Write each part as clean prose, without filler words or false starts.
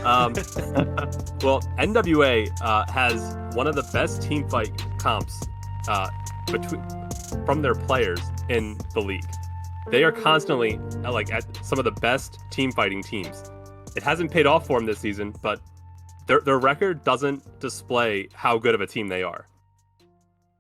Um, well, NWA has one of the best team fight comps between from their players in the league. They are constantly like at some of the best team fighting teams. It hasn't paid off for them this season, but their record doesn't display how good of a team they are.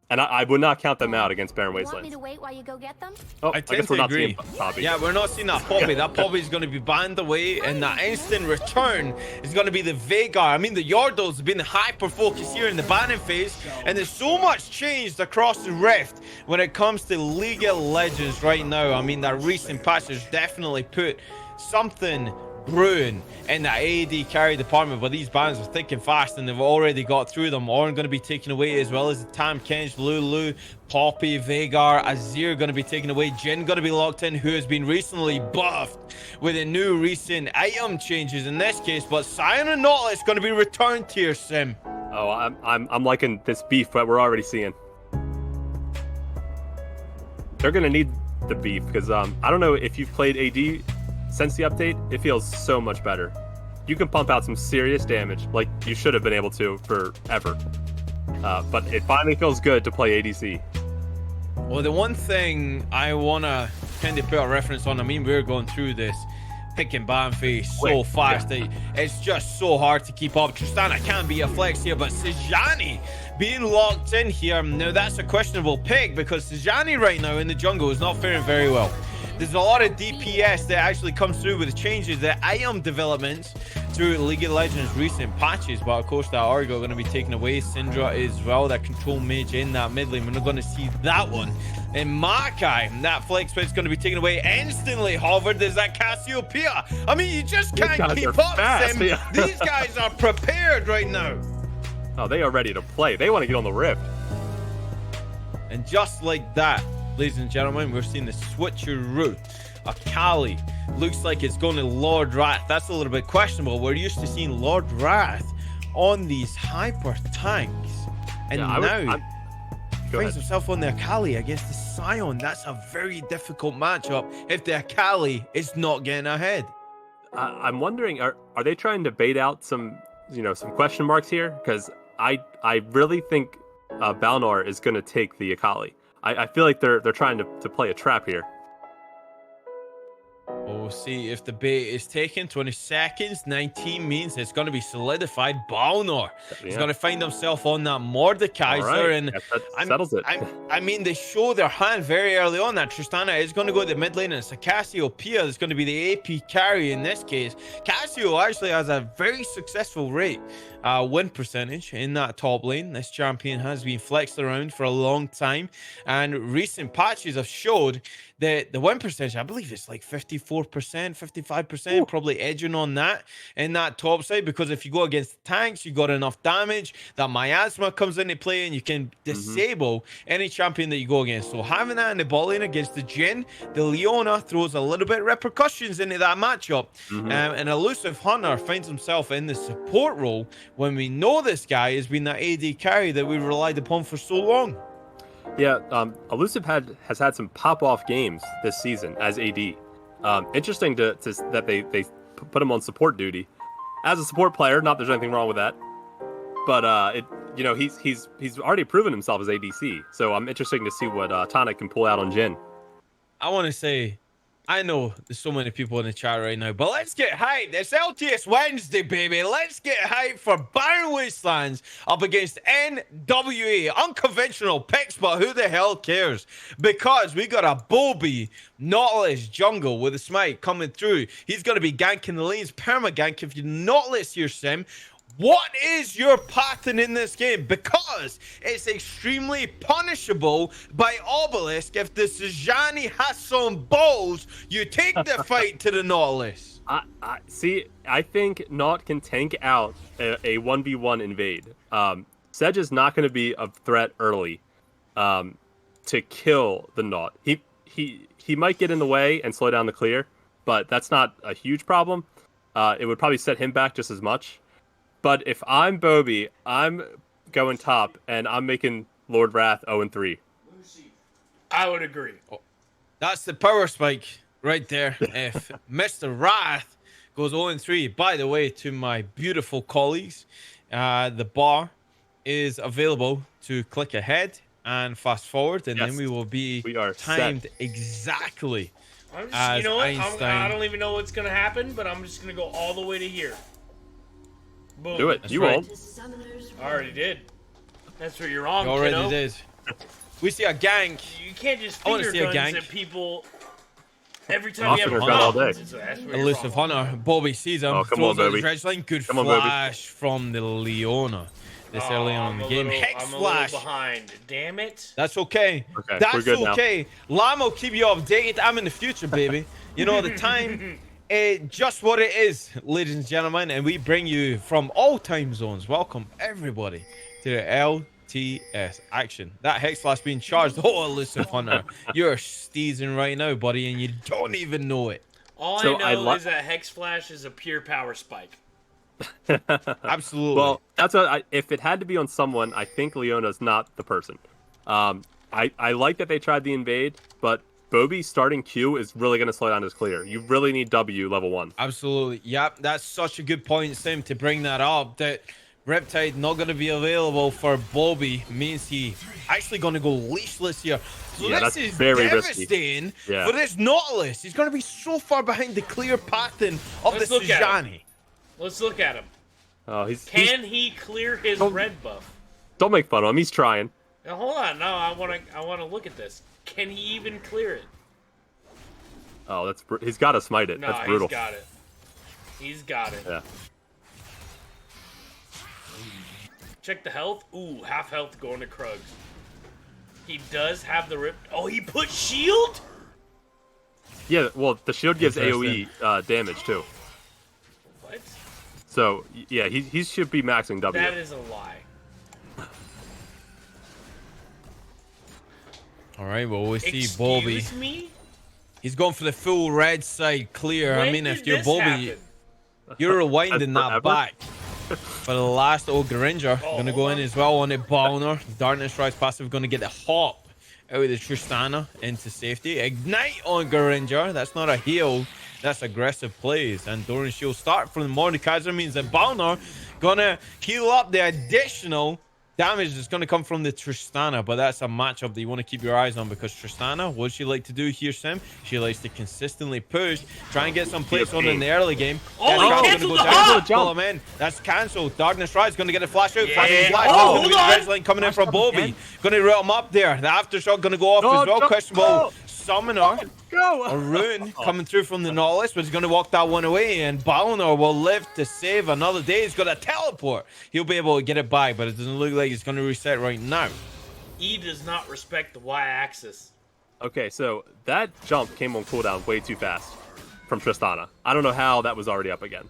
And I would not count them out against Barren Want me Wastelands. to wait while you go get them? Oh, I I tend guess we're to not agree. seeing Poppy. Yeah, we're not seeing that Poppy. That Poppy is going to be banned away, and that instant return is going to be the Veigar. I mean, the Yordles have been hyper-focused here in the banning phase, and there's so much changed across the Rift when it comes to League of Legends right now. I mean, that recent patch has definitely put something brewing in that AD carry department, but these bans are thick and fast, and they've already got through them. Ornn going to be taken away, as well as the Tam Kench, Lulu, Poppy, Veigar, Azir going to be taken away. Jhin going to be locked in, who has been recently buffed with the new recent item changes in this case. But Sion and Nautilus going to be returned to your sim. Oh, I'm liking this beef that we're already seeing. They're gonna need the beef because I don't know if you've played AD since the update. It feels so much better. You can pump out some serious damage like you should have been able to forever. But it finally feels good to play ADC. Well, the one thing I want to kind of put a reference on, I mean, we're going through this pick and ban phase so fast that it's just so hard to keep up. Tristana can be a flex here, but Sejanni being locked in here, now that's a questionable pick because Sejanni right now in the jungle is not faring very well. There's a lot of DPS that actually comes through with the changes, the item developments through League of Legends recent patches, but of course that Argo going to be taken away. Syndra as well, that control mage in that mid lane. We're not going to see that one. And Makai, that flex is going to be taken away instantly. Hovered, there's that Cassiopeia. I mean, you just can't keep up, fast, Sim. yeah. These guys are prepared right now. Oh, they are ready to play. They want to get on the Rift. And just like that, ladies and gentlemen, we're seeing the switcheroo. Akali looks like it's going to Lord Wrath. That's a little bit questionable. We're used to seeing Lord Wrath on these hyper tanks. And now finds himself on the Akali against the Sion. That's a very difficult matchup if the Akali is not getting ahead. I'm wondering, are they trying to bait out some question marks here? Because I really think Balnor is going to take the Akali. I feel like they're trying to play a trap here. We'll see if the bait is taken. 20 seconds, 19 means it's going to be solidified. Balnor is going to find himself on that Mordekaiser. Right. And that settles it. I mean, they show their hand very early on that Tristana is going to go to the mid lane, and it's a Cassiopeia that's going to be the AP carry in this case. Cassio actually has a very successful win percentage in that top lane. This champion has been flexed around for a long time, and recent patches have showed that the win percentage, I believe it's like 54%, 55%. Ooh. Probably edging on that in that top side, because if you go against tanks, you got enough damage that miasma comes into play and you can disable any champion that you go against. So having that in the bot lane against the Jhin, the Leona throws a little bit of repercussions into that matchup. And Ilusive Hunter finds himself in the support role when we know this guy has been that AD carry that we've relied upon for so long. Yeah, Ilusive has had some pop-off games this season as AD. Interesting that they put him on support duty. As a support player, not that there's anything wrong with that. But he's already proven himself as ADC. So I'm interested to see what Tonic can pull out on Jhin. I want to say, I know there's so many people in the chat right now, but let's get hyped. It's LTS Wednesday, baby. Let's get hyped for Barren Wastelands up against NWA. Unconventional picks, but who the hell cares? Because we got a Bobby Nautilus jungle with a smite coming through. He's going to be ganking the lanes, perma-gank. If you Nautilus here, Sim, what is your pattern in this game? Because it's extremely punishable by Obelisk. If the Sejanni has some balls, you take the fight to the Nautilus. I think Naut can tank out a 1v1 invade. Sedge is not going to be a threat early to kill the Naut. He might get in the way and slow down the clear, but that's not a huge problem. It would probably set him back just as much. But if I'm Bobby, I'm going top, and I'm making Lord Wrath 0-3. I would agree. That's the power spike right there. If Mr. Wrath goes 0-3. By the way, to my beautiful colleagues, the bar is available to click ahead and fast forward, and then we will be timed exactly I'm just, as you know what? Einstein. I don't even know what's gonna happen, but I'm just gonna go all the way to here. Boom. Do it. That's you right. won't. I already did. That's where you're wrong, You already kiddo. did. We see a gank. You can't just I wanna finger see a guns gank. at people every time you have a Gun all day. Elusive Hunter. Bobby sees him. Oh, come throws on, out his Bobby. red line. Good Come on, Bobby. flash from the Leona. This early on in the game. Hex I'm flash. a little behind. Damn it. That's okay. Okay, we're That's good now. okay. Llama will keep you updated. I'm in the future, baby. You know the time. Just what it is, ladies and gentlemen, and we bring you from all time zones. Welcome everybody to the LTS action. That hex flash being charged. Oh, Elusive Hunter, you're steezing right now, buddy, and you don't even know it. All So I know is that Hex Flash is a pure power spike. Absolutely. Well, that's what if it had to be on someone, I think Leona's not the person. I like that they tried the invade, but Bobby starting Q is really going to slow down his clear. You really need W level 1. Absolutely. Yep, that's such a good point, Sim, to bring that up. That Riptide not going to be available for Bobby means he actually going to go leashless here. So Yeah, this that's is very devastating Yeah. for this Nautilus. He's going to be so far behind the clear pattern of Let's the look at him. Sejani. Let's look at him. Oh, he's Can he clear his red buff? don't make fun of him. He's trying. Now hold on. No, I want to look at this. Can he even clear it? Oh, he's got to smite it. No, That's brutal. he's got it. He's got it. Yeah. Check the health. Ooh, half health going to Krugs. He does have the rip. Oh, he put shield? Yeah, well, the shield gives Interesting. AoE damage too. What? So yeah, he should be maxing W. That is a lie. All right, well, we see Bobby. Excuse me? He's going for the full red side clear. When I mean, did if you're this Bobby, happen? you're rewinding that Forever? back. For the last Ogre Ranger, gonna go in as well on it. Balnor, Darkness Rise passive, gonna get the hop out of the Tristana into safety. Ignite on Ranger. That's not a heal. That's aggressive plays. And Doran Shield start from the Mordekaiser means that Balnor gonna heal up the additional damage that's going to come from the Tristana, but that's a matchup that you want to keep your eyes on because Tristana, what she like to do here, Sim? She likes to consistently push, try and get some plays on in the early game. Oh, That's he gonna canceled the down, hop! pull him in. That's cancelled. Darkness Rise going to get a flash out. Yeah. Flashing flash. Oh, hold on. Red line coming in from Bobby. Going to route him up there. The aftershock going to go off as well. Questionable summoner. Go! A rune coming through from the Nautilus, but he's going to walk that one away, and Balnor will live to save another day. He's got a teleport. He'll be able to get it back, but it doesn't look like he's going to reset right now. E does not respect the Y-axis. Okay, so that jump came on cooldown way too fast from Tristana. I don't know how that was already up again.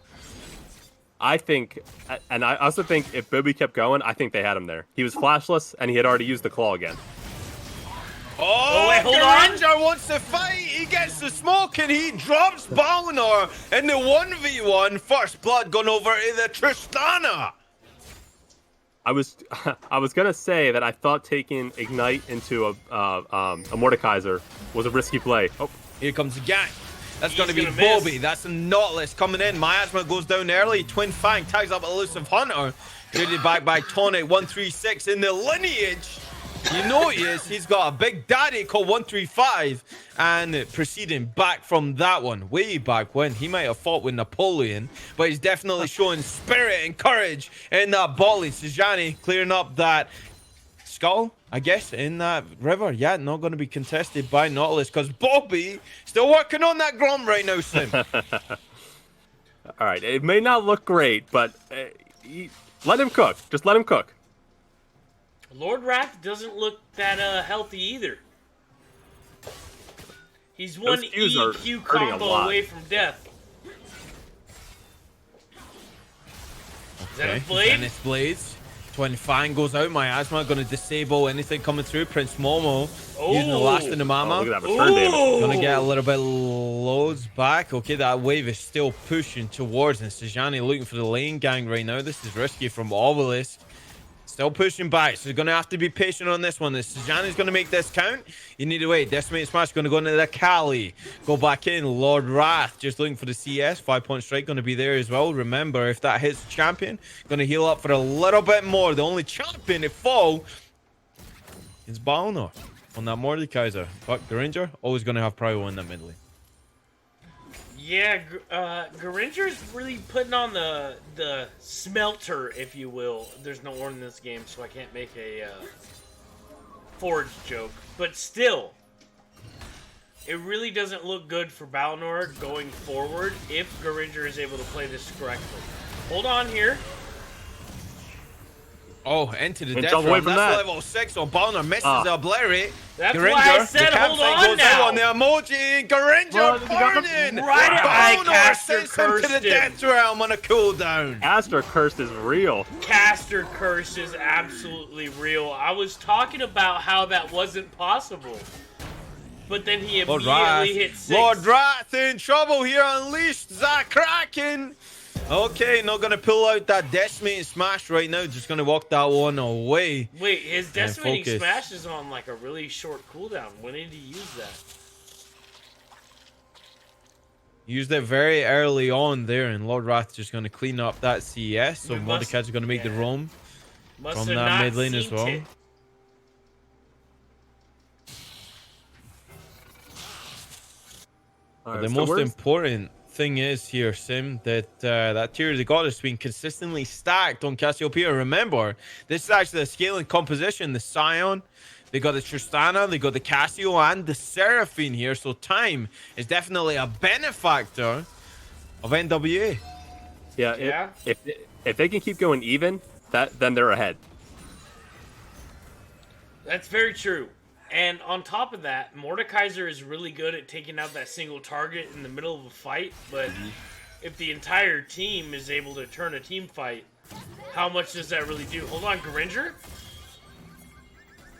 I think, and I also think if Bobby kept going, I think they had him there. He was flashless, and he had already used the claw again. Oh, wait, hold on. Ranger wants to fight. He gets the smoke and he drops Balnor in the 1v1. First blood going over to the Tristana. I was gonna say that I thought taking Ignite into a Mordekaiser was a risky play. Oh, Here comes the gang. That's going to He's be gonna miss. Bobby. That's a Nautilus coming in. Miasma goes down early. Twin Fang tags up Elusive Hunter. Traded back by Tonic 136 in the lineage. You know he is. He's got a big daddy called 135. And proceeding back from that one, way back when, he might have fought with Napoleon, but he's definitely showing spirit and courage in that volley. Sejani clearing up that skull, I guess, in that river. Yeah, not going to be contested by Nautilus because Bobby still working on that Grom right now, Sim. all right. It may not look great, but let him cook. Just let him cook. Lord Wrath doesn't look that healthy either. He's one Those Qs are EQ hurting a combo lot. away from death. Is that a Okay, blade? Dennis Blades. Twin Fang goes out. Miasma going to disable anything coming through. Prince Momo using the last in the Oh, mama. look at that return damage. Gonna get a little bit loads back. Okay, that wave is still pushing towards, and Sejani looking for the lane gang right now. This is risky from Obelisk. Still pushing back, so you're going to have to be patient on this one. The Sejani's going to make this count. You need to wait. Decimated Smash going to go into the Kali. Go back in. Lord Wrath just looking for the CS. 5-point strike going to be there as well. Remember, if that hits the champion, going to heal up for a little bit more. The only champion to fall is Balnor on that Mordekaiser. But Garinger always going to have prio in that mid lane. Yeah, Garinger's really putting on the smelter, if you will. There's no ore in this game, so I can't make a forge joke. But still, it really doesn't look good for Balnor going forward if Garinger is able to play this correctly. Hold on here. Oh, into the And death jump away realm. from That's that. level 6, so Balnor misses the Obliterate. That's Garinger, why I said the hold campsite on goes out now. on the emoji. Garinger, Well, you got pardon. right at I Balnor caster sends him to cursed the him. death realm on a cooldown. Caster Cursed is real. Caster Curse is absolutely real. I was talking about how that wasn't possible. But then he Lord immediately hit 6. Lord Wrath in trouble here. Unleashed the Kraken. Okay, not going to pull out that Decimating Smash right now. Just going to walk that one away. Wait, his Decimating focus. Smash is on like a really short cooldown. When did he use that? Used it very early on there, and Lord Wrath just going to clean up that CS. So We must- Mordekaiser's going to make the roam Must from have that not mid lane as seen well. it. All But right, the so most where's- important thing is here, Sim, that that Tear of the Goddess has been consistently stacked on Cassiopeia. Remember, this is actually a scaling composition. The Scion, they got the Tristana, they got the Cassio, and the Seraphine here. So time is definitely a benefactor of NWA. Yeah, Yeah. if they can keep going even, then they're ahead. That's very true. And on top of that, Mordekaiser is really good at taking out that single target in the middle of a fight, but if the entire team is able to turn a team fight, how much does that really do? Hold on, Garinger?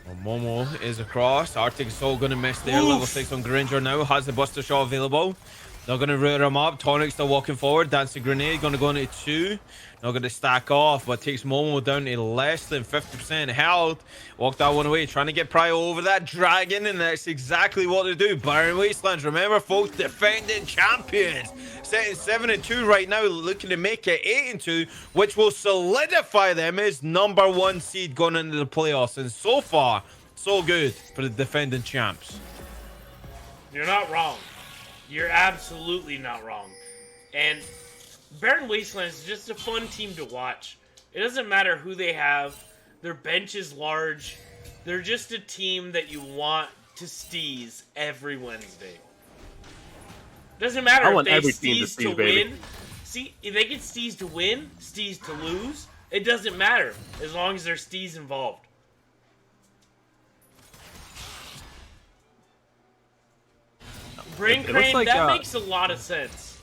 Well, Momo is across. Arctic Soul going to miss there. Oof. Level 6 on Garinger now. Has the Buster Shot available. They're going to rear him up. Tonic still walking forward. Dancing Grenade going to go into 2. Not going to stack off, but takes Momo down to less than 50% health. Walk that one away. Trying to get Prio over that dragon, and that's exactly what they do. Barren Wastelands, remember, folks, defending champions. Setting 7-2 right now, looking to make it 8-2, which will solidify them as #1 seed going into the playoffs. And so far, so good for the defending champs. You're not wrong. You're absolutely not wrong. And Barren Wastelands is just a fun team to watch. It doesn't matter who they have. Their bench is large. They're just a team that you want to steez every Wednesday. Doesn't matter I if want they every team to steez to steez, baby. win. See, if they get steez to win, steez to lose, it doesn't matter as long as there's steez involved. Brain It looks Crane, like, that makes a lot of sense.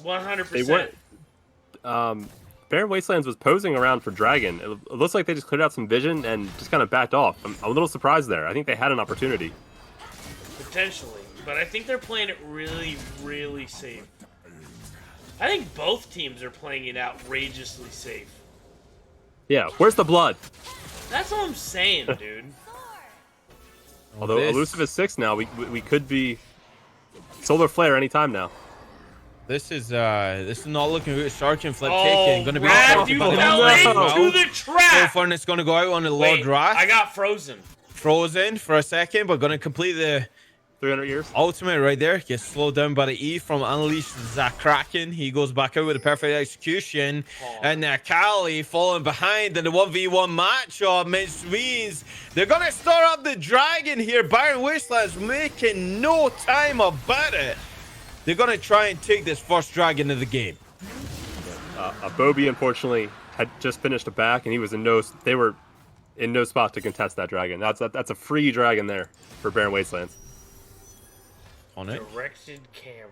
100%. They were. Barren Wastelands was posing around for Dragon. It looks like they just cleared out some vision and just kind of backed off. I'm a little surprised there. I think they had an opportunity. Potentially. But I think they're playing it really, really safe. I think both teams are playing it outrageously safe. Yeah, where's the blood? That's what I'm saying, dude. Although This- Elusive is 6 now, we could be Solar Flare anytime now. This is not looking good. Shark and Flip Oh, taken. Gonna be Brad, intercepted you by the fell Moonlight into Route. the So trap! far, it's gonna go out on the Lord Wait, Wrath. I got frozen. Frozen for a second, but gonna complete the 300 years. ultimate right there. Gets slowed down by the E from Unleash the Kraken. He goes back out with a perfect execution. Oh. And Kali falling behind in the 1v1 matchup, which means they're going to start up the dragon here. Barren Wastelands making no time about it. They're going to try and take this first dragon of the game. Bobby, unfortunately, had just finished a back, and he was in no. They were in no spot to contest that dragon. That's a free dragon there for Barren Wastelands. On it. Directed camera.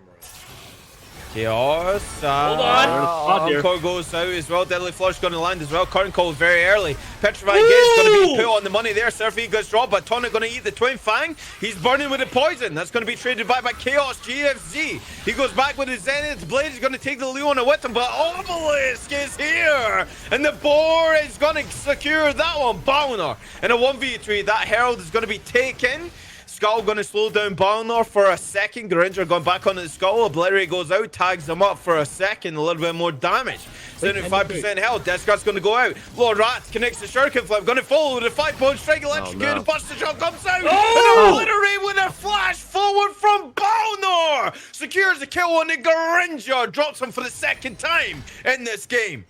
Chaos. Hold on. Encore goes out as well. Deadly Flush going to land as well. Current call very early. Petrifying Gaze going to be put on the money there. Surfy gets dropped, but Tonic going to eat the Twin Fang. He's burning with the poison. That's going to be traded back by Chaos GFZ. He goes back with his Zenith Blade. He's going to take the Leona with him, but Obelisk is here. And the boar is going to secure that one. Balnor in a 1v3. That Herald is going to be taken. Skull going to slow down Balnor for a second. Granger going back onto the Skull. Obliterate goes out, tags them up for a second. A little bit more damage. 75% health. Deathscar's going to go out. Lord Rat connects the Shuriken Flip. Going to follow with a 5-point strike. Electrocuted. No. Buster Shot comes out. And Obliterate with a flash forward from Balnor. Secures the kill on the Granger. Drops him for the second time in this game.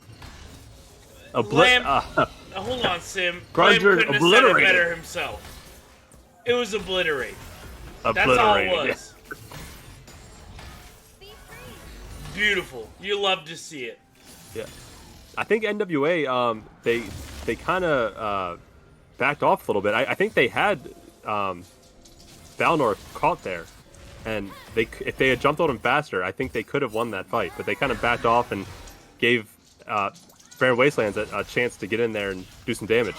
Hold on, Sim. Granger couldn't have said it better himself. It was Obliterate. That's all it was. Beautiful. You love to see it. Yeah. I think NWA, they kind of backed off a little bit. I think they had Balnor caught there. And if they had jumped on him faster, I think they could have won that fight. But they kind of backed off and gave Barren Wastelands a chance to get in there and do some damage.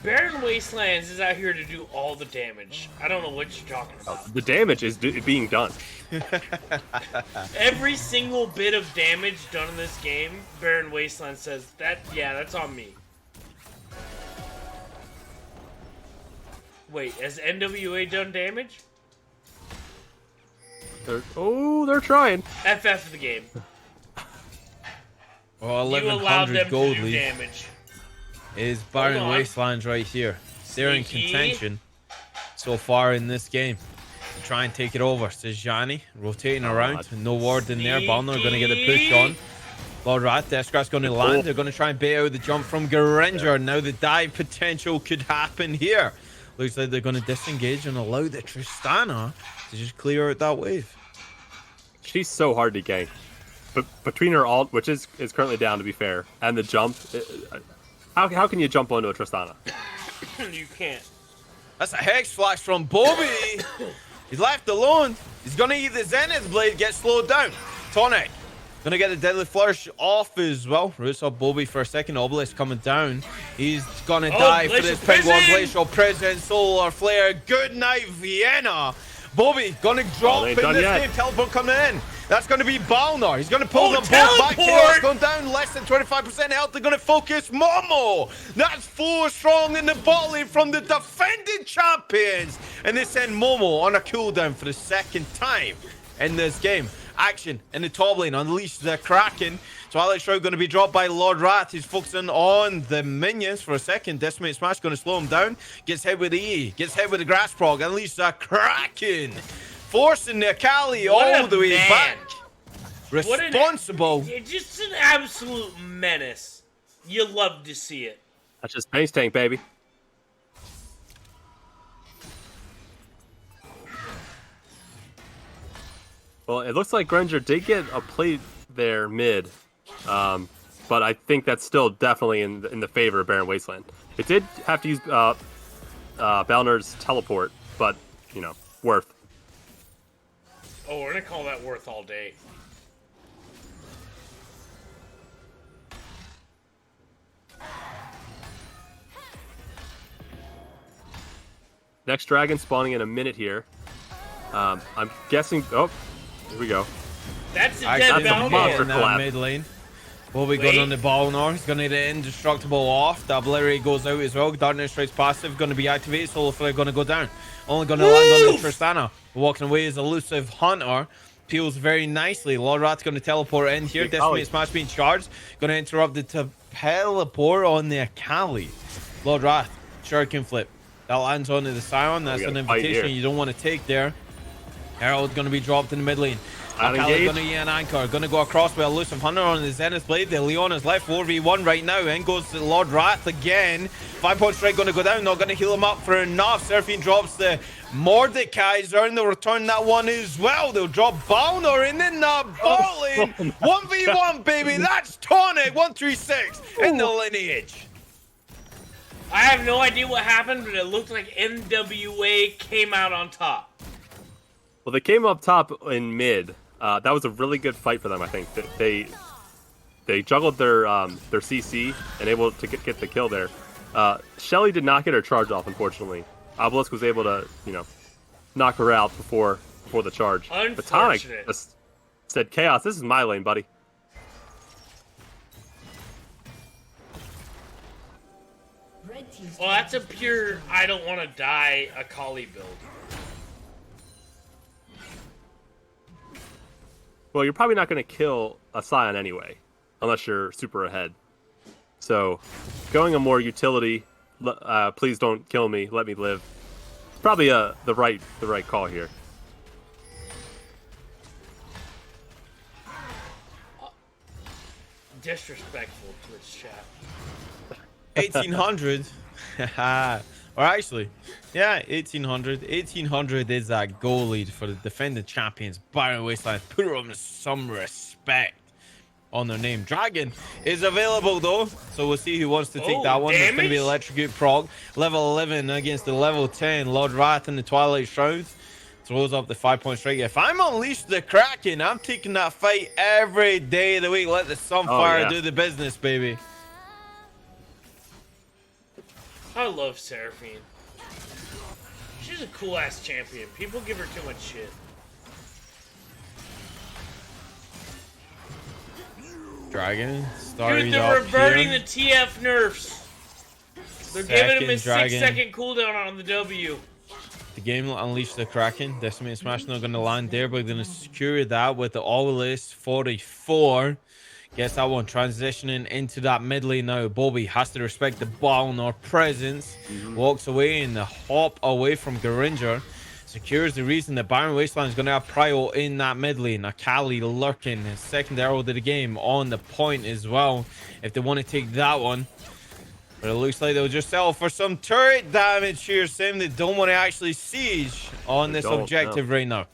Barren Wastelands is out here to do all the damage. I don't know what you're talking about. The damage is being done. Every single bit of damage done in this game, Barren Wasteland says, that's on me. Wait, has NWA done damage? They're trying. FF the game. Oh, you allowed them gold to do lead. damage. Is Barren Wastelands right here. They're in contention so far in this game. Try and take it over, says Jani. Rotating around. No ward in there. Balnor going to get the push on. Lord Rat, Deathscar's going to land. They're going to try and bait out the jump from Granger. Now the dive potential could happen here. Looks like they're going to disengage and allow the Tristana to just clear out that wave. She's so hard to gank. But between her ult, which is currently down to be fair, and the jump... How can you jump onto a Tristana? You can't. That's a Hex Flash from Bobby. He's left alone. He's going to eat the Zenith Blade, get slowed down. Tonic going to get the Deadly Flourish off as well. Roots up Bobby for a second. Obelisk coming down. He's going to die for this Penguin Glacial Prison. Solar Flare. Good night, Vienna. Bobby going to drop in this game. Teleport coming in. That's going to be Balnor. He's going to pull them both back. Chaos going down. Less than 25% health. They're going to focus Momo. That's 4 strong in the bot lane from the defending champions. And they send Momo on a cooldown for the second time in this game. Action in the top lane. Unleash the Kraken. So Alex Shroud going to be dropped by Lord Wrath. He's focusing on the minions for a second. Decimate Smash going to slow him down. Gets hit with the E. Gets hit with the Grass Prog. Unleash the Kraken. Forcing the Akali all the way back. Responsible. Just an absolute menace. You love to see it. That's just base tank, baby. Well, it looks like Granger did get a plate there mid. But I think that's still definitely in the favor of Barren Wasteland. It did have to use Balnor's teleport, but, worth. Oh, we're going to call that worth all day. Next dragon spawning in a minute here. I'm guessing... Oh, here we go. That's a dead monster collapse. Mid lane. Bobby going on the Balnor. He's going to get indestructible off. The Obliterate goes out as well. Darkness Strike's passive going to be activated. Solar Flare going to go down. Only going to land on the Tristana. Walking away is Elusive Hunter. Peels very nicely. Lord Rat's going to teleport in here. Decimate Smash being charged. Going to interrupt the teleport on the Akali. Lord Rat. Shuriken Flip. That lands onto the Scion. That's an invitation you don't want to take there. Herald's going to be dropped in the mid lane. Akali's going to get an anchor. Going to go across with Ilusive Hunter on the Zenith Blade. The Leona's left 4v1 right now. In goes the Lord Wrath again. 5-point strike going to go down. Not going to heal him up for enough. Surfing drops the Mordekaiser and they'll return that one as well. They'll drop Balnor in the bot lane. 1v1, baby. That's Tonic. 136 in the lineage. I have no idea what happened, but it looked like NWA came out on top. Well, they came up top in mid. That was a really good fight for them. I think they juggled their CC and able to get the kill there. Shelly did not get her charge off, unfortunately. Obelisk was able to, knock her out before the charge. But Tonic just said, "Chaos, this is my lane, buddy." Well, that's a pure I don't want to die Akali build. Well, you're probably not going to kill a Scion anyway, unless you're super ahead. So, going a more utility, please don't kill me, let me live. It's probably the right call here. Disrespectful Twitch chat. 1800. Or actually, yeah, 1800. 1800 is that goal lead for the defending champions, Byron Wasteland. Put on some respect on their name. Dragon is available though, so we'll see who wants to take that one. It's going to be Electrocute Prog. Level 11 against the level 10 Lord Wrath in the Twilight Shroud. Throws up the 5-point strike. If I'm Unleash the Kraken, I'm taking that fight every day of the week. Let the Sunfire do the business, baby. I love Seraphine. She's a cool ass champion. People give her too much shit. Dragon starting Dude, they're reverting the TF nerfs. They're giving him a 6-second cooldown on the W. The game will unleash the Kraken. Decimate Smash not going to land there, but they're going to secure that with the Obelisk 44. Gets that one transitioning into that mid lane now. Bobby has to respect the Balnor presence. Walks away and the hop away from Garinger. Secures the reason that Byron Wasteland is going to have prio in that mid lane. Akali lurking. His second arrow of the game on the point as well. If they want to take that one. But it looks like they'll just settle for some turret damage here, Sim. They don't want to actually siege on this objective right now.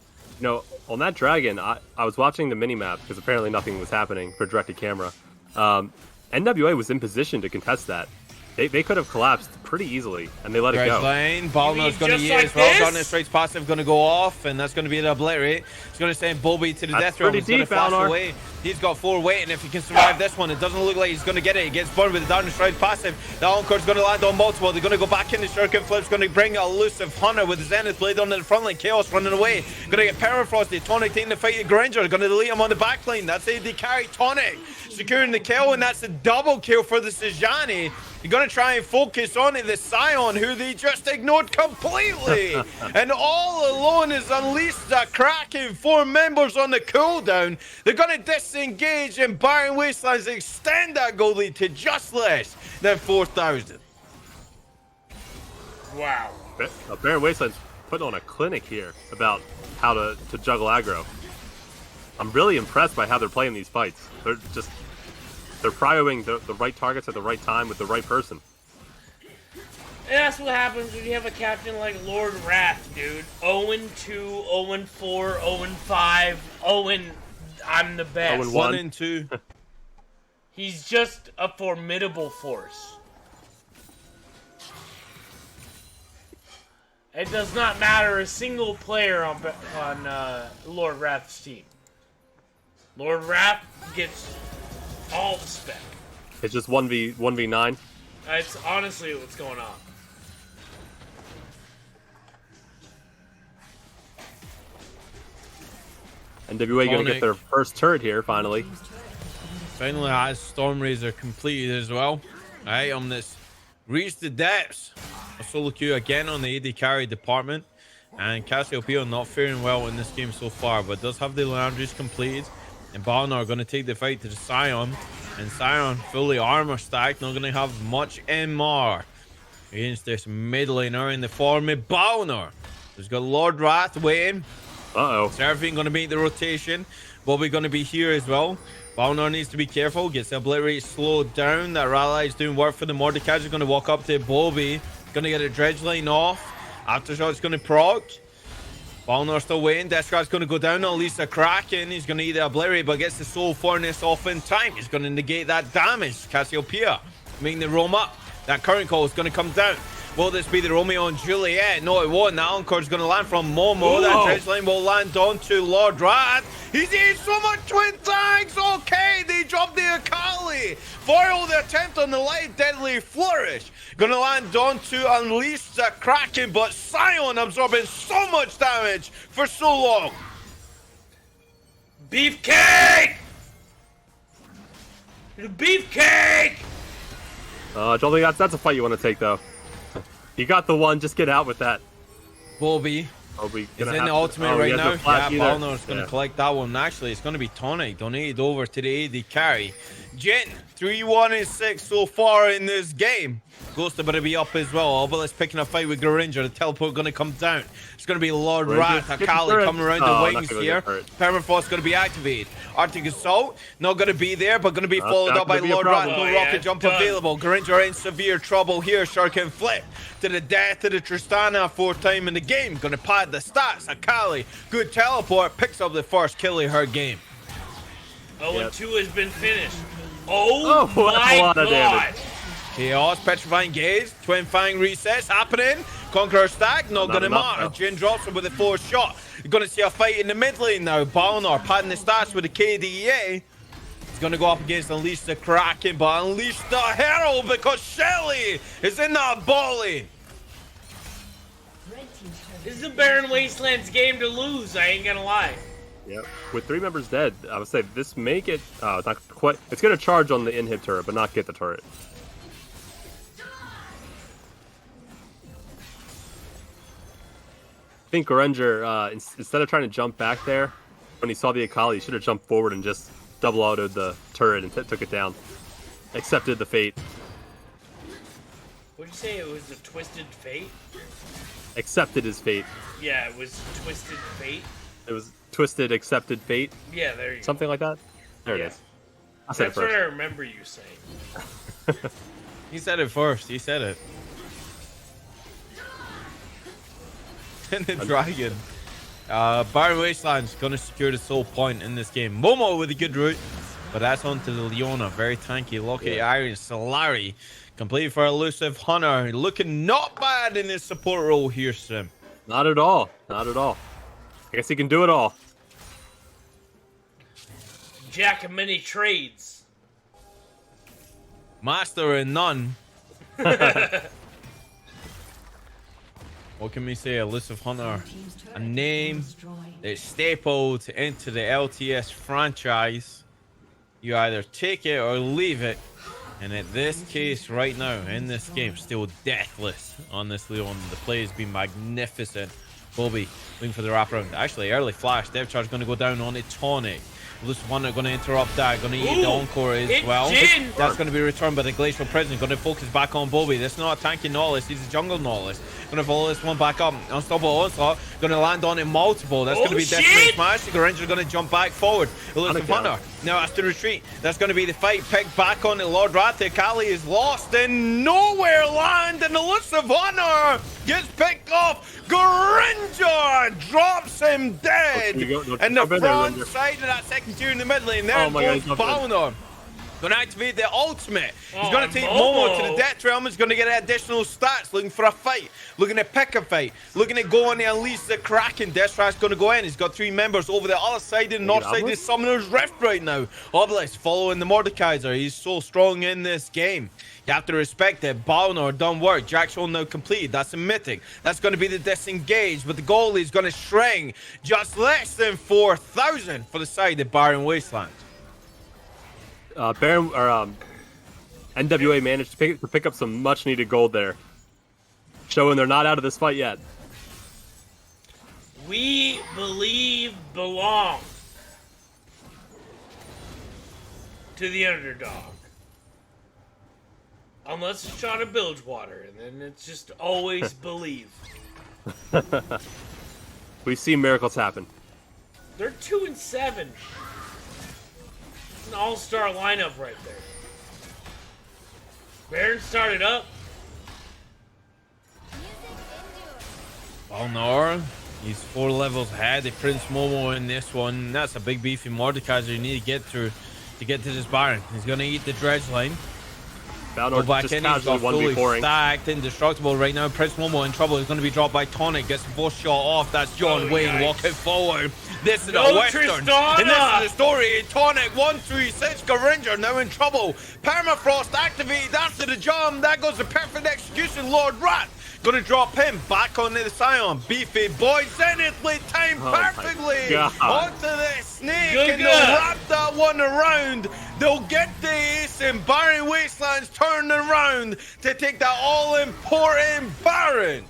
On that dragon, I was watching the minimap because apparently nothing was happening for directed camera. NWA was in position to contest that. They could have collapsed pretty easily, and they let it go. Lane, Balnor's going to use Darkness Straight's passive going to go off, and that's going to be the obliterate. He's going to send Bobby to the death row. He's going to flash away. He's got 4 waiting. If he can survive this one, it doesn't look like he's going to get it. He gets burned with the Darkness Strike passive. The Encore's going to land on multiple. They're going to go back in the circuit. Flip's going to bring Elusive Hunter with the Zenith Blade on the front line. Chaos running away. Going to get Permafrost. Tonic taking the fight at Granger. Going to delete him on the back line. That's AD carry Tonic. Securing the kill, and that's a double kill for the Sejanni. You're going to try and focus on the Scion, who they just ignored completely. And all alone is Unleashed the Kraken. 4 members on the cooldown. They're going to disengage, and Byron Wastelands extend that goal lead to just less than 4,000. Wow. Byron Wasteland's putting on a clinic here about how to juggle aggro. I'm really impressed by how they're playing these fights. They're prioing the right targets at the right time with the right person. And that's what happens when you have a captain like Lord Wrath, dude. 0-2, 0-4, 0-5, 0 I'm the best. 1-2. He's just a formidable force. It does not matter a single player on Lord Wrath's team. Lord Wrath gets all the spec. It's just 1v9. That's honestly what's going on. NWA going to get their first turret here, finally. Finally has Stormrazor completed as well. Alright, on this reach the depths. A solo queue again on the AD carry department. And Cassiopeia not faring well in this game so far, but does have the Leandries completed. And Balnor are going to take the fight to the Scion. And Scion fully armor stacked, not going to have much MR against this mid laner in the form of Balnor. He's got Lord Wrath waiting. Seraphine going to make the rotation. Bobby going to be here as well. Balnor needs to be careful. Gets the obliterate slowed down. That Rally is doing work for the Mordecai. Is going to walk up to Bobby. Going to get a dredge line off. Aftershot's going to proc. Balnor still waiting. Deathcrat's going to go down. At least a Kraken. He's going to eat the obliterate, but gets the soul furnace off in time. He's going to negate that damage. Cassiopeia making the roam up. That current call is going to come down. Will this be the Romeo and Juliet? No, it won't. The Encore is going to land from Momo. Whoa. That dredge line will land onto Lord Rat. He's eating so much twin tanks. Okay, they dropped the Akali. Foil the attempt on the light deadly flourish. Going to land onto Unleash the Kraken, but Sion absorbing so much damage for so long. Beefcake! Beefcake! I don't think that's a fight you want to take, though. You got the one, just get out with that. Bobby Is is in the ultimate right now. Yeah, Balnor's going to collect that one. Actually, it's going to be Tonic donated over to the AD carry. Jin, 3-1-6 so far in this game. Ghost about to be up as well. Obelisk picking a fight with Granger. The teleport going to come down. It's going to be Lord Rat, Akali coming around the wings here. Permafrost going to be activated. Arctic Assault, not going to be there, but going to be followed up by Lord Rat. No rocket jump available. Granger in severe trouble here. Shark and Flip to the death of the Tristana, 4th time in the game. Going to pad the stats. Akali, good teleport, picks up the first kill of her game. 0-2 has been finished. Oh my god! Chaos, Petrifying Gaze, Twin Fang resets happening. Conqueror stack, not gonna matter. Jin drops him with a 4th shot. You're gonna see a fight in the mid lane now. Balnor padding the stats with the KDA. He's gonna go up against Unleash the Kraken, but Unleash the Herald because Shelly is in that volley. This is a Barren Wastelands game to lose, I ain't gonna lie. Yep. With 3 members dead, I would say this may get it's not quite. It's gonna charge on the inhib turret, but not get the turret. I think Granger, instead of trying to jump back there, when he saw the Akali, he should have jumped forward and just double autoed the turret and took it down. Accepted the fate. What'd you say? It was a twisted fate? Accepted his fate. Yeah, it was twisted fate. It was twisted, accepted fate. Yeah, there you go. Something like that. There it is. I said it That's first. what I remember you saying. He said it first. He said it. And the dragon. Barren Wasteland's gonna secure the soul point in this game. Momo with a good route, but that's onto the Leona. Very tanky. Lockett Iron Solari. Complete for Elusive Hunter. Looking not bad in his support role here, Sim. Not at all. Not at all. I guess he can do it all. Jack of many trades. Master in none. What can we say? Ilusive Hunter, a name that's stapled into the LTS franchise. You either take it or leave it. And in this case, right now, in this game, still deathless on this Leon. The play has been magnificent. Bobby looking for the wraparound. Actually, early flash. Dev charge going to go down on a Tonic. Elusive Hunter going to interrupt that. Going to eat the Encore as well. Jin. That's going to be returned by the Glacial Prison. Going to focus back on Bobby. This is not a tanky Nautilus. He's a jungle Nautilus. Going to follow this one back up. Unstoppable onslaught. Going to land on it multiple. That's going to be Death Smash. The Ranger going to jump back forward. Elusive Hunter. Now has to retreat. That's going to be the fight. Picked back on the Lord Rat. Akali is lost in nowhere land. And Elusive Hunter gets picked off. Granger drops him dead. And the front side of that second tier in the mid lane. There goes Balnor. Going to activate the ultimate. He's going to take Momo to the Death Realm. He's going to get additional stats. Looking for a fight. Looking to pick a fight. Looking to go on the Unleash the Kraken. Deathrat's going to go in. He's got 3 members over the other side and north side of the Summoner's Rift right now. Obelisk following the Mordekaiser. He's so strong in this game. You have to respect it. Balnor done work. Jack's Hole now completed. That's a mythic. That's going to be the disengage. But the goalie is going to shrink just less than 4,000 for the side of Barren Wasteland. NWA managed to pick up some much needed gold there, showing they're not out of this fight yet. We believe belong to the underdog. Unless it's shot of Bilgewater, and then it's just always believe. We've seen miracles happen. They're 2-7. An all-star lineup right there. Baron started up. Balnor, he's 4 levels ahead of Prince Momo in this one. That's a big beefy Mordekaiser you need to get through to get to this Baron. He's going to eat the dredge line. Balnor back just in, he's casually got fully 1v4ing. stacked, indestructible right now. Prince Momo in trouble. He's going to be dropped by Tonic. Gets the first shot off. That's John Wayne yikes. walking forward. This is No a Western. Tristana! And this is the story. Tonic 136. Garinger now in trouble. Permafrost activated after the jump. That goes the perfect execution. Lord Rat gonna drop him back onto the Scion. Beefy boy, zenithly timed perfectly onto the snake, and they'll wrap that one around. They'll get the ace, and Baron Wastelands turn around to take that all-important Baron.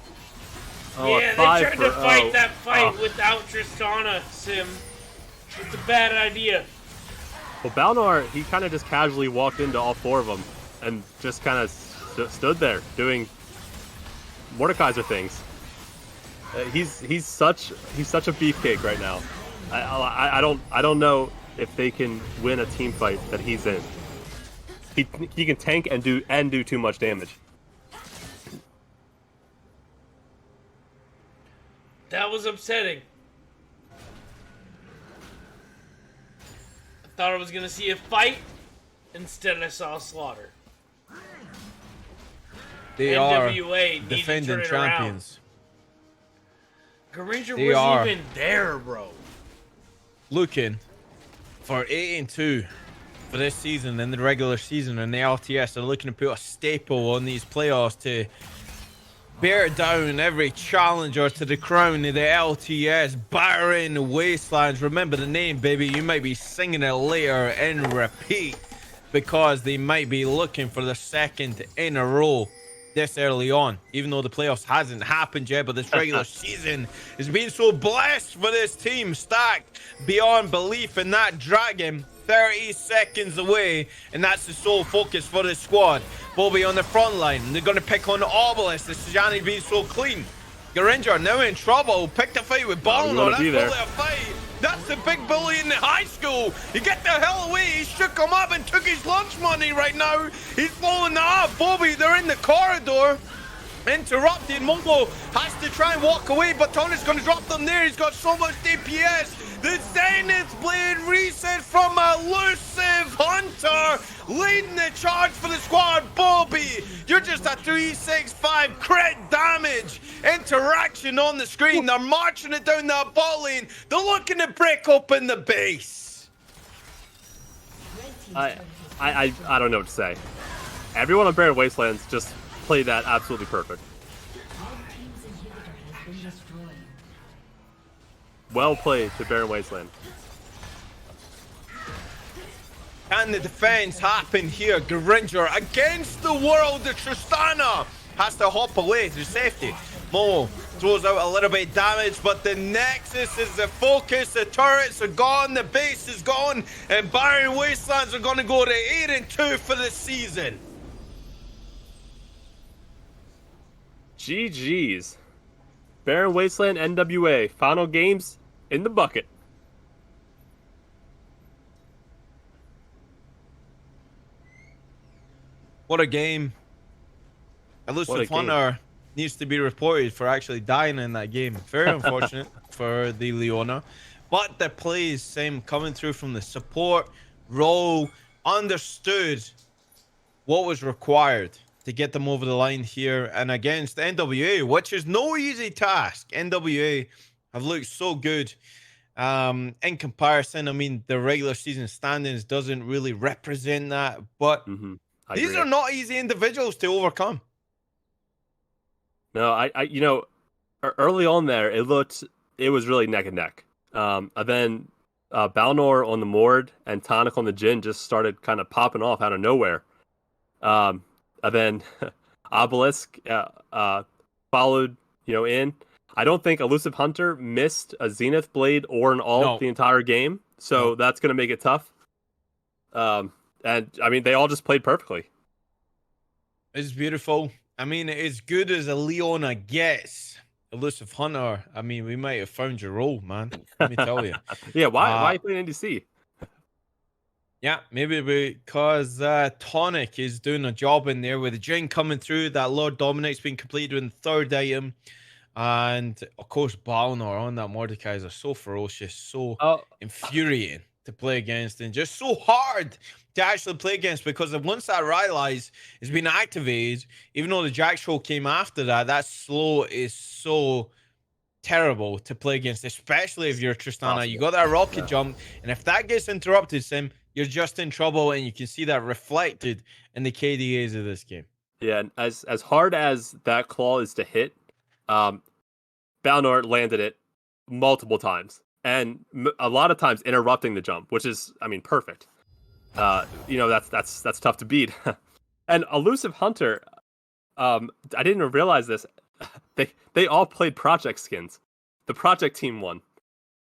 Yeah, they tried to fight that fight without Tristana, Sim. It's a bad idea. Well, Balnor, he kind of just casually walked into all 4 of them and just kind of stood there doing Mordekaiser things. He's such a beefcake right now. I don't know if they can win a team fight that he's in. He can tank and do too much damage. That was upsetting. I thought I was gonna see a fight. Instead, I saw a slaughter. They NWA are defending champions. Garinger wasn't even there, bro. Looking for 8-2 for this season in the regular season in the LTS. They're looking to put a staple on these playoffs to bear down every challenger to the crown of the LTS. Baron Wastelands. Remember the name, baby. You might be singing it later in repeat because they might be looking for the second in a row this early on, even though the playoffs hasn't happened yet. But this regular season has been so blessed for this team, stacked beyond belief. In that dragon 30 seconds away, and that's the sole focus for this squad. Bobby on the front line. They're going to pick on Obelisk. This Sejani being so clean. Garinger now in trouble. Picked a fight with Balnor. That's really a fight. That's the big bully in the high school. You get the hell away. He shook him up and took his lunch money right now. He's blowing that up. Bobby, they're in the corridor. Interrupted. Momo has to try and walk away, but Tony's going to drop them there. He's got so much DPS. The Zenith Blade reset from Ilusive Hunter, leading the charge for the squad. Bobby, you're just a 365 crit damage interaction on the screen. They're marching it down that bot lane. They're looking to break open the base. I don't know what to say. Everyone on Baron Wastelands just played that absolutely perfect. Well played to Baron Wasteland. Can the defense happen here? Garinger against the world. The Tristana has to hop away to safety. Momo throws out a little bit of damage, but the Nexus is the focus. The turrets are gone. The base is gone. And Baron Wastelands are going to go to 8-2 for the season. GG's. Baron Wasteland NWA. Final games in the bucket. What a game. Ilusive Hunter needs to be reported for actually dying in that game. Very unfortunate for the Leona. But the plays, same coming through from the support role, understood what was required to get them over the line here and against NWA, which is no easy task. NWA have looked so good in comparison. I mean, the regular season standings doesn't really represent that, but these are not easy individuals to overcome. No, I you know, early on there, it was really neck and neck. And then Balnor on the Mord and Tonic on the Jhin just started kind of popping off out of nowhere. And then Obelisk followed, in. I don't think Ilusive Hunter missed a Zenith Blade or an ult the entire game, so that's going to make it tough. And I mean, they all just played perfectly. It's beautiful. I mean, as good as a Leona gets, Ilusive Hunter, I mean, we might have found your role, man. Let me tell you. Yeah, why are you playing NDC? Yeah, maybe because Tonic is doing a job in there with the Jhin coming through. That Lord Dominic's been completed in the third item. And, of course, Balnor on that Mordekaiser. So ferocious, so infuriating to play against and just so hard to actually play against, because once that Rylai's has been activated, even though the Jack Show came after that, that slow is so terrible to play against, especially if you're Tristana. You got that rocket jump, and if that gets interrupted, Sim, you're just in trouble, and you can see that reflected in the KDAs of this game. Yeah, and as hard as that claw is to hit, Balnor landed it multiple times, and a lot of times interrupting the jump, which is, I mean, perfect. That's tough to beat. And Elusive Hunter, I didn't even realize this. They all played project skins. The project team won.